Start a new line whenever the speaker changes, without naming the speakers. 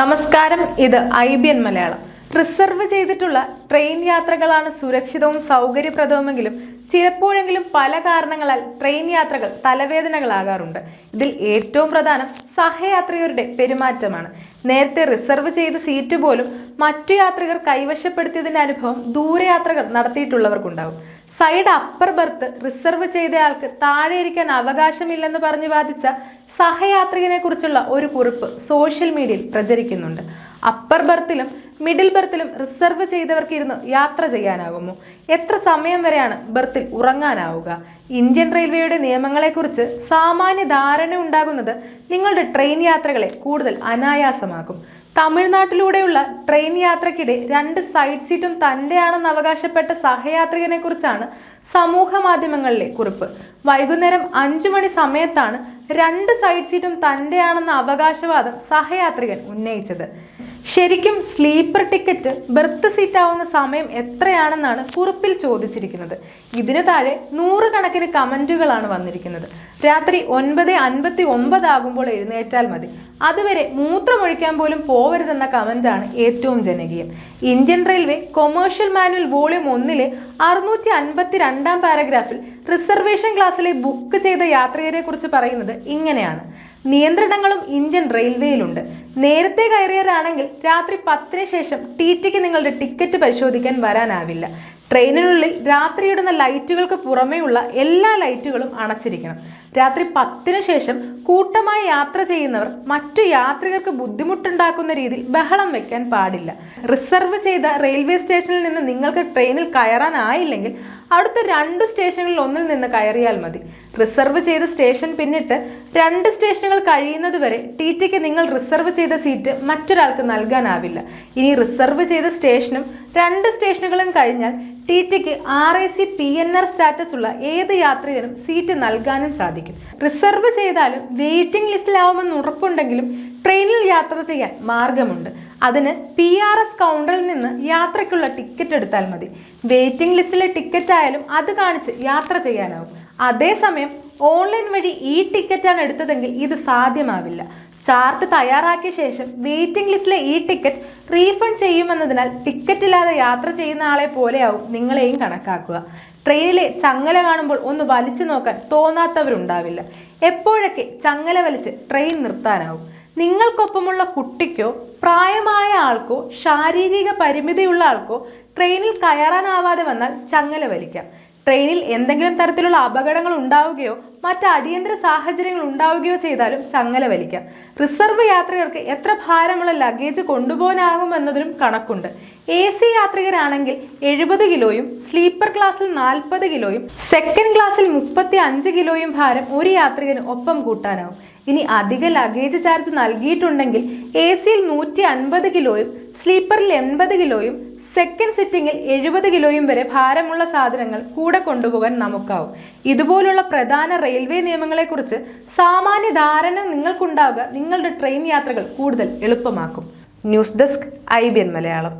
നമസ്കാരം, ഇത് IBN Malayalam. Reserve ചെയ്തിട്ടുള്ള ട്രെയിൻ യാത്രകളാണ് സുരക്ഷിതവും സൗകര്യപ്രദവുമെങ്കിലും ചിലപ്പോഴെങ്കിലും പല കാരണങ്ങളാൽ ട്രെയിൻ യാത്രകൾ തലവേദനകളാകാറുണ്ട്. ഇതിൽ ഏറ്റവും പ്രധാനം സഹയാത്രികരുടെ പെരുമാറ്റമാണ്. നേരത്തെ റിസർവ് ചെയ്ത സീറ്റ് പോലും മറ്റു യാത്രികർ കൈവശപ്പെടുത്തിയതിന്റെ അനുഭവം ദൂരയാത്രകൾ നടത്തിയിട്ടുള്ളവർക്കുണ്ടാവും. സൈഡ് അപ്പർ ബർത്ത് റിസർവ് ചെയ്തയാൾക്ക് താഴെ ഇരിക്കാൻ അവകാശമില്ലെന്ന് പറഞ്ഞ് വാദിച്ച സഹയാത്രികനെ കുറിച്ചുള്ള ഒരു കുറിപ്പ് സോഷ്യൽ മീഡിയയിൽ പ്രചരിക്കുന്നുണ്ട്. അപ്പർ ബർത്തിലും മിഡിൽ ബർത്തിലും റിസർവ് ചെയ്തവർക്ക് ഇരുന്ന് യാത്ര ചെയ്യാനാകുമോ? എത്ര സമയം വരെയാണ് ബർത്തിൽ ഉറങ്ങാനാവുക? ഇന്ത്യൻ റെയിൽവേയുടെ നിയമങ്ങളെക്കുറിച്ച് സാമാന്യ ധാരണ ഉണ്ടാകുന്നത് നിങ്ങളുടെ ട്രെയിൻ യാത്രകളെ കൂടുതൽ അനായാസമാക്കും. തമിഴ്നാട്ടിലൂടെയുള്ള ട്രെയിൻ യാത്രക്കിടെ 2 സൈഡ് സീറ്റും തൻ്റെയാണെന്ന് അവകാശപ്പെട്ട സഹയാത്രികനെ കുറിച്ചാണ് സമൂഹ മാധ്യമങ്ങളിലെ കുറിപ്പ്. വൈകുന്നേരം 5 മണി സമയത്താണ് 2 സൈഡ് സീറ്റും തൻ്റെയാണെന്ന അവകാശവാദം സഹയാത്രികൻ ഉന്നയിച്ചത്. ശരിക്കും സ്ലീപ്പർ ടിക്കറ്റ് ബെർത്ത് സീറ്റാവുന്ന സമയം എത്രയാണെന്നാണ് കുറിപ്പിൽ ചോദിച്ചിരിക്കുന്നത്. ഇതിന് താഴെ 100 കണക്കിന് കമന്റുകളാണ് വന്നിരിക്കുന്നത്. രാത്രി 9:59 ആകുമ്പോൾ എഴുന്നേറ്റാൽ മതി, അതുവരെ മൂത്രമൊഴിക്കാൻ പോലും പോവരുതെന്ന കമന്റാണ് ഏറ്റവും ജനകീയം. Indian railway commercial manual volume 1 652 പാരഗ്രാഫിൽ റിസർവേഷൻ ക്ലാസ്സിലെ ബുക്ക് ചെയ്ത യാത്രികരെ കുറിച്ച് പറയുന്നത് ഇങ്ങനെയാണ്: നിയന്ത്രണങ്ങളും ഇന്ത്യൻ റെയിൽവേയിലുണ്ട്. നേരത്തെ കയറിയവരാണെങ്കിൽ രാത്രി 10-ന് ശേഷം TTക്ക് നിങ്ങളുടെ ടിക്കറ്റ് പരിശോധിക്കാൻ വരാനാവില്ല. ട്രെയിനിനുള്ളിൽ രാത്രിയിടുന്ന ലൈറ്റുകൾക്ക് പുറമേയുള്ള എല്ലാ ലൈറ്റുകളും അണച്ചിരിക്കണം. രാത്രി 10-ന് ശേഷം കൂട്ടമായി യാത്ര ചെയ്യുന്നവർ മറ്റു യാത്രികർക്ക് ബുദ്ധിമുട്ടുണ്ടാക്കുന്ന രീതിയിൽ ബഹളം വെക്കാൻ പാടില്ല. റിസർവ് ചെയ്ത റെയിൽവേ സ്റ്റേഷനിൽ നിന്ന് നിങ്ങൾക്ക് ട്രെയിനിൽ കയറാനായില്ലെങ്കിൽ അടുത്ത 2 സ്റ്റേഷനുകളിൽ ഒന്നിൽ നിന്ന് കയറിയാൽ മതി. റിസർവ് ചെയ്ത സ്റ്റേഷൻ പിന്നിട്ട് 2 സ്റ്റേഷനുകൾ കഴിയുന്നത് വരെ TTക്ക് നിങ്ങൾ റിസർവ് ചെയ്ത സീറ്റ് മറ്റൊരാൾക്ക് നൽകാനാവില്ല. ഇനി റിസർവ് ചെയ്ത സ്റ്റേഷനും 2 സ്റ്റേഷനുകളും കഴിഞ്ഞാൽ TTക്ക് RAC PNR സ്റ്റാറ്റസ് ഉള്ള ഏത് യാത്രികനും സീറ്റ് നൽകാനും സാധിക്കും. റിസർവ് ചെയ്താലും വെയിറ്റിംഗ് ലിസ്റ്റിലാവുമെന്ന് ഉറപ്പുണ്ടെങ്കിലും ട്രെയിനിൽ യാത്ര ചെയ്യാൻ മാർഗമുണ്ട്. അതിന് PRS കൗണ്ടറിൽ നിന്ന് യാത്രയ്ക്കുള്ള ടിക്കറ്റ് എടുത്താൽ മതി. വെയിറ്റിംഗ് ലിസ്റ്റിലെ ടിക്കറ്റ് ആയാലും അത് കാണിച്ച് യാത്ര ചെയ്യാനാവും. അതേസമയം ഓൺലൈൻ വഴി ഈ ടിക്കറ്റാണ് എടുത്തതെങ്കിൽ ഇത് സാധ്യമാവില്ല. ചാർട്ട് തയ്യാറാക്കിയ ശേഷം വെയിറ്റിംഗ് ലിസ്റ്റിലെ ഈ ടിക്കറ്റ് റീഫണ്ട് ചെയ്യുമെന്നതിനാൽ ടിക്കറ്റ് ഇല്ലാതെ യാത്ര ചെയ്യുന്ന ആളെ പോലെയാവും നിങ്ങളെയും കണക്കാക്കുക. ട്രെയിനിലെ ചങ്ങല കാണുമ്പോൾ ഒന്ന് വലിച്ചു നോക്കാൻ തോന്നാത്തവരുണ്ടാവില്ല. എപ്പോഴൊക്കെ ചങ്ങല വലിച്ച് ട്രെയിൻ നിർത്താനാവും? നിങ്ങൾക്കൊപ്പമുള്ള കുട്ടിക്കോ പ്രായമായ ആൾക്കോ ശാരീരിക പരിമിതിയുള്ള ആൾക്കോ ട്രെയിനിൽ കയറാനാവാതെ വന്നാൽ ചങ്ങല വലിക്കാം. ട്രെയിനിൽ എന്തെങ്കിലും തരത്തിലുള്ള അപകടങ്ങൾ ഉണ്ടാവുകയോ മറ്റ് അടിയന്തര സാഹചര്യങ്ങൾ ഉണ്ടാവുകയോ ചെയ്താലും ചങ്ങല വലിക്കാം. റിസർവ് യാത്രികർക്ക് എത്ര ഭാരമുള്ള ലഗേജ് കൊണ്ടുപോകാനാകുമെന്നതിനും കണക്കുണ്ട്. AC യാത്രികരാണെങ്കിൽ 70 കിലോയും സ്ലീപ്പർ ക്ലാസ്സിൽ 40 കിലോയും സെക്കൻഡ് ക്ലാസ്സിൽ 35 കിലോയും ഭാരം ഒരു യാത്രികന് ഒപ്പം കൂട്ടാനാവും. ഇനി അധിക ലഗേജ് ചാർജ് നൽകിയിട്ടുണ്ടെങ്കിൽ ACയിൽ 150 കിലോയും സ്ലീപ്പറിൽ 80 കിലോയും സെക്കൻഡ് സിറ്റിംഗിൽ 70 കിലോയും വരെ ഭാരമുള്ള സാധനങ്ങൾ കൂടെ കൊണ്ടുപോകാൻ നമുക്കാവും. ഇതുപോലുള്ള പ്രധാന റെയിൽവേ നിയമങ്ങളെക്കുറിച്ച് സാമാന്യ ധാരണ നിങ്ങൾക്കുണ്ടാവുക നിങ്ങളുടെ ട്രെയിൻ യാത്രകൾ കൂടുതൽ എളുപ്പമാക്കും. News desk IBN Malayalam.